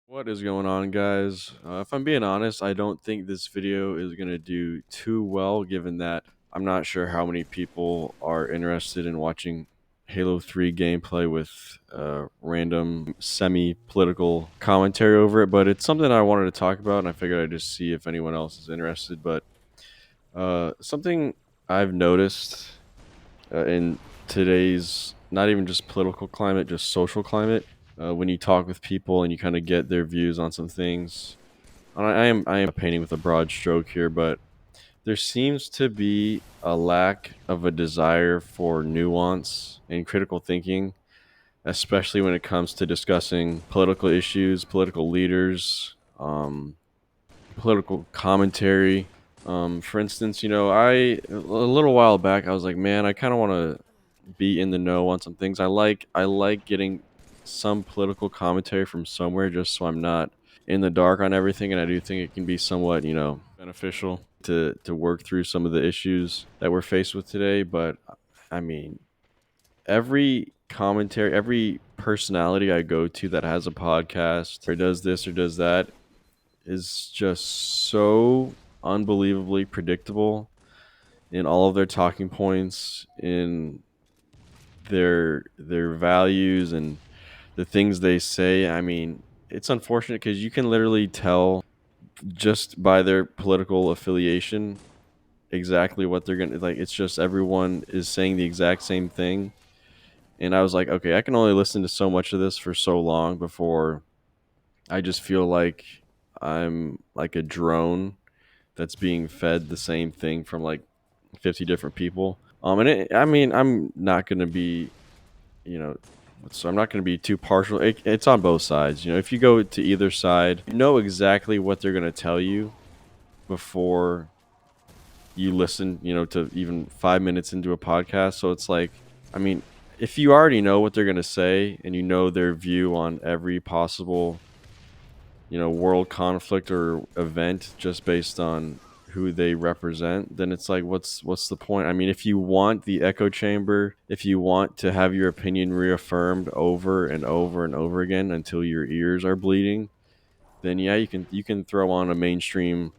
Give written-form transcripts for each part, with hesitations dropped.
What is going on, guys? If I'm being honest, I don't think this video is going to do too well, given that I'm not sure how many people are interested in watching Halo 3 gameplay with random semi political commentary over it. But it's something I wanted to talk about, and I figured I'd just see if anyone else is interested. But something I've noticed in today's not even just political climate, just social climate. When you talk with people and you kind of get their views on some things, and I am painting with a broad stroke here, but there seems to be a lack of a desire for nuance and critical thinking, especially when it comes to discussing political issues, political leaders, political commentary. For instance, a little while back I was like, man, I kind of want to be in the know on some things. I like getting some political commentary from somewhere just so I'm not in the dark on everything, and I do think it can be somewhat, beneficial to work through some of the issues that we're faced with today. But I mean, every commentary, every personality I go to that has a podcast or does this or does that is just so unbelievably predictable in all of their talking points, in their values and the things they say. I mean, it's unfortunate because you can literally tell just by their political affiliation exactly what they're gonna like. It's just everyone is saying the exact same thing, and I was like, okay, I can only listen to so much of this for so long before I just feel like I'm like a drone that's being fed the same thing from like 50 different people. I mean, I'm not gonna be, you know, so I'm not going to be too partial. It's on both sides. If you go to either side, you know exactly what they're going to tell you before you listen, to even 5 minutes into a podcast. So it's like, I mean, if you already know what they're going to say and you know their view on every possible, world conflict or event just based on who they represent, then it's like what's the point? I mean, if you want the echo chamber, if you want to have your opinion reaffirmed over and over and over again until your ears are bleeding, then yeah, you can throw on a mainstream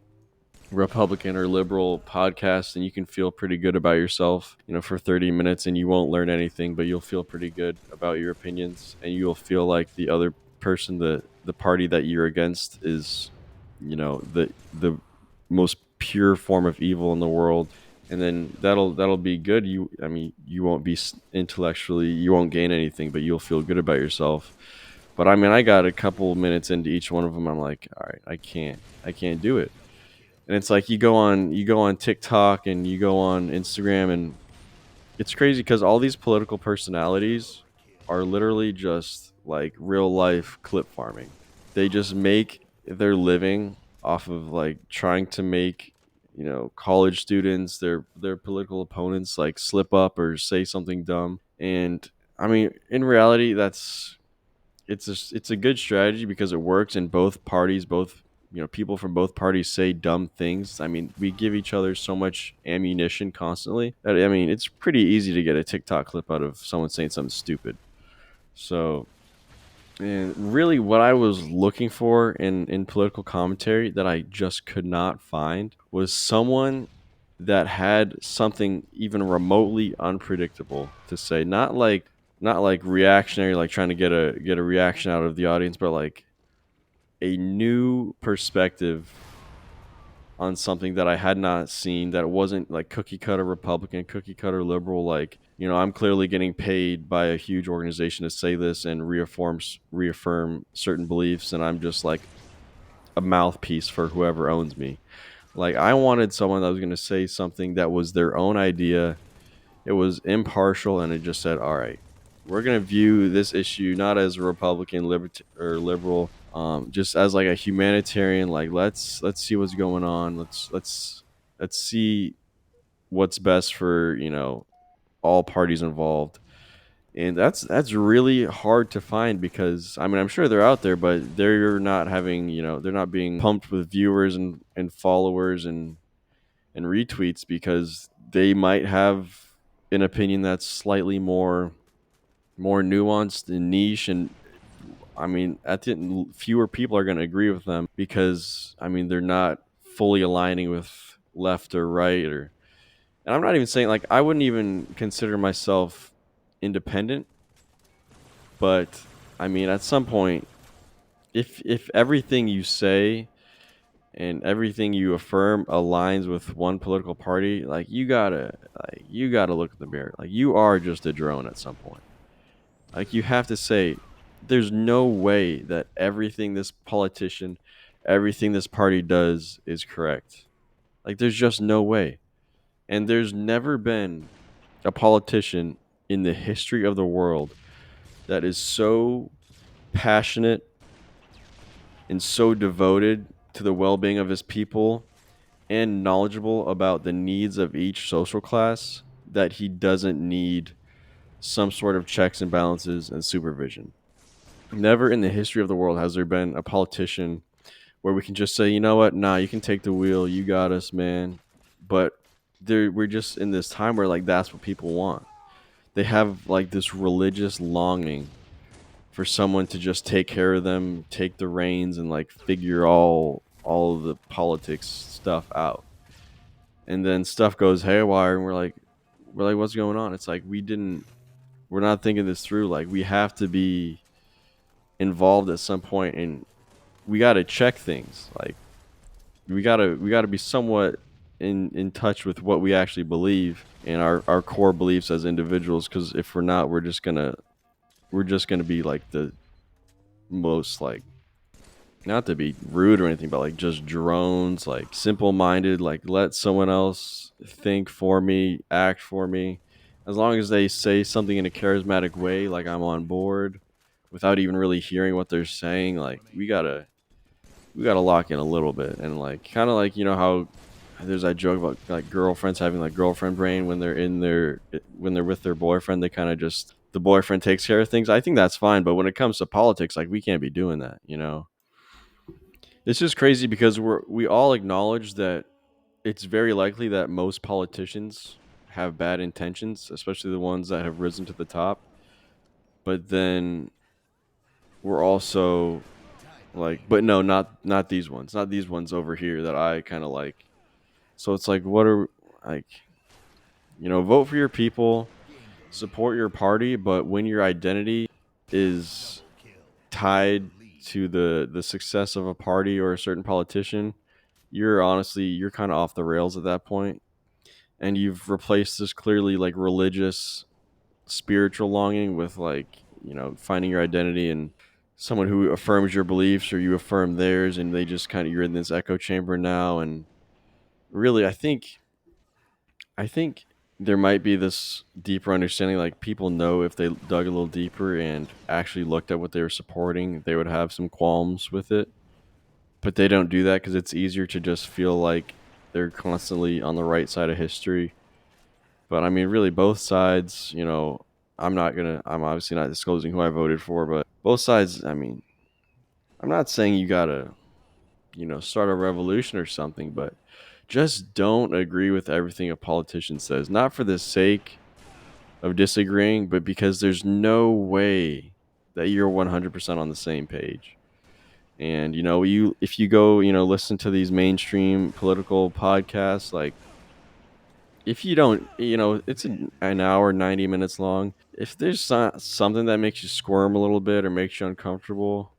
Republican or liberal podcast and you can feel pretty good about yourself, for 30 minutes, and you won't learn anything, but you'll feel pretty good about your opinions, and you'll feel like the other person, the party that you're against is, the most pure form of evil in the world. And then that'll be good. I mean, you won't be intellectually, you won't gain anything, but you'll feel good about yourself. But I mean, I got a couple minutes into each one of them, I'm like, all right, I can't do it. And it's like you go on TikTok and you go on Instagram, and it's crazy because all these political personalities are literally just like real life clip farming. They just make their living off of like trying to make, college students, their political opponents, like slip up or say something dumb. And I mean, in reality, it's a good strategy because it works, and both parties, both, people from both parties say dumb things. I mean, we give each other so much ammunition constantly that, I mean, it's pretty easy to get a TikTok clip out of someone saying something stupid. So, and really what I was looking for in political commentary that I just could not find was someone that had something even remotely unpredictable to say. Not like reactionary, like trying to get a reaction out of the audience, but like a new perspective on something that I had not seen, that wasn't like cookie cutter Republican, cookie cutter liberal. Like, I'm clearly getting paid by a huge organization to say this and reaffirm certain beliefs, and I'm just like a mouthpiece for whoever owns me. Like, I wanted someone that was going to say something that was their own idea. It was impartial, and it just said, all right, we're going to view this issue not as a Republican, or liberal, just as like a humanitarian. Like, let's see what's going on. Let's see what's best for, all parties involved. And that's really hard to find because, I mean, I'm sure they're out there, but they're not having, they're not being pumped with viewers and followers and retweets because they might have an opinion that's slightly more nuanced and niche. And I mean, at the end, fewer people are going to agree with them because I mean they're not fully aligning with left or right or. And I'm not even saying like I wouldn't even consider myself independent, but I mean at some point, if everything you say and everything you affirm aligns with one political party, you gotta look at the mirror. Like you are just a drone at some point. Like you have to say, there's no way that everything this politician, everything this party does is correct. Like there's just no way. And there's never been a politician in the history of the world that is so passionate and so devoted to the well-being of his people and knowledgeable about the needs of each social class that he doesn't need some sort of checks and balances and supervision. Never in the history of the world has there been a politician where we can just say, you know what, nah, you can take the wheel, you got us, man. But we're just in this time where like that's what people want. They have like this religious longing for someone to just take care of them, take the reins, and like figure all of the politics stuff out. And then stuff goes haywire, and we're like, what's going on? It's like we're not thinking this through. Like we have to be involved at some point, and we got to check things. Like we gotta be somewhat in touch with what we actually believe and our core beliefs as individuals. Because if we're not, we're just gonna be like the most like, not to be rude or anything, but like just drones, like simple minded, like let someone else think for me, act for me. As long as they say something in a charismatic way, like I'm on board without even really hearing what they're saying, like we gotta lock in a little bit and like kind of like how there's that joke about like girlfriends having like girlfriend brain when they're with their boyfriend, they kind of just the boyfriend takes care of things. I think that's fine, but when it comes to politics, like we can't be doing that. It's just crazy because we all acknowledge that it's very likely that most politicians have bad intentions, especially the ones that have risen to the top. But then we're also like, but no, not these ones, not these ones over here that I kind of like. So it's like, what are like, vote for your people, support your party, but when your identity is tied to the success of a party or a certain politician, you're kind of off the rails at that point, and you've replaced this clearly like religious, spiritual longing with like finding your identity and someone who affirms your beliefs or you affirm theirs, and they just kind of you're in this echo chamber now. And really, I think there might be this deeper understanding, like people know if they dug a little deeper and actually looked at what they were supporting, they would have some qualms with it, but they don't do that because it's easier to just feel like they're constantly on the right side of history. But I mean, really, both sides, I'm obviously not disclosing who I voted for, but both sides, I mean, I'm not saying you gotta, start a revolution or something, but just don't agree with everything a politician says. Not for the sake of disagreeing, but because there's no way that you're 100% on the same page. And if you go, listen to these mainstream political podcasts, like if you don't, it's an hour, 90 minutes long. If there's something that makes you squirm a little bit or makes you uncomfortable,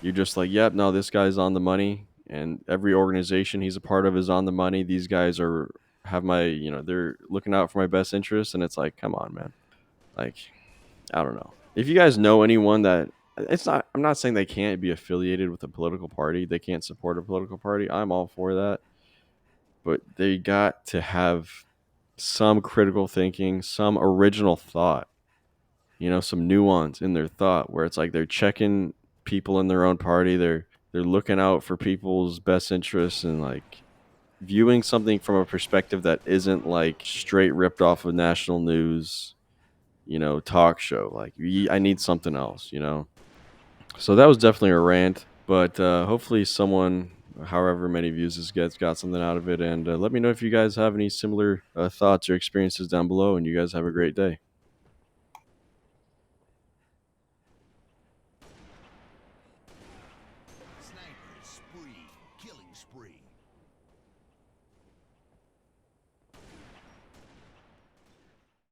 you're just like, yep, no, this guy's on the money. And every organization he's a part of is on the money. These guys have they're looking out for my best interest. And it's like, come on, man. Like, I don't know. If you guys know anyone that I'm not saying they can't be affiliated with a political party, they can't support a political party. I'm all for that. But they got to have some critical thinking, some original thought, some nuance in their thought where it's like they're checking people in their own party. They're looking out for people's best interests and like viewing something from a perspective that isn't like straight ripped off of national news, talk show. Like I need something else. So that was definitely a rant, but hopefully someone, however many views this gets, got something out of it. And let me know if you guys have any similar thoughts or experiences down below. And you guys have a great day.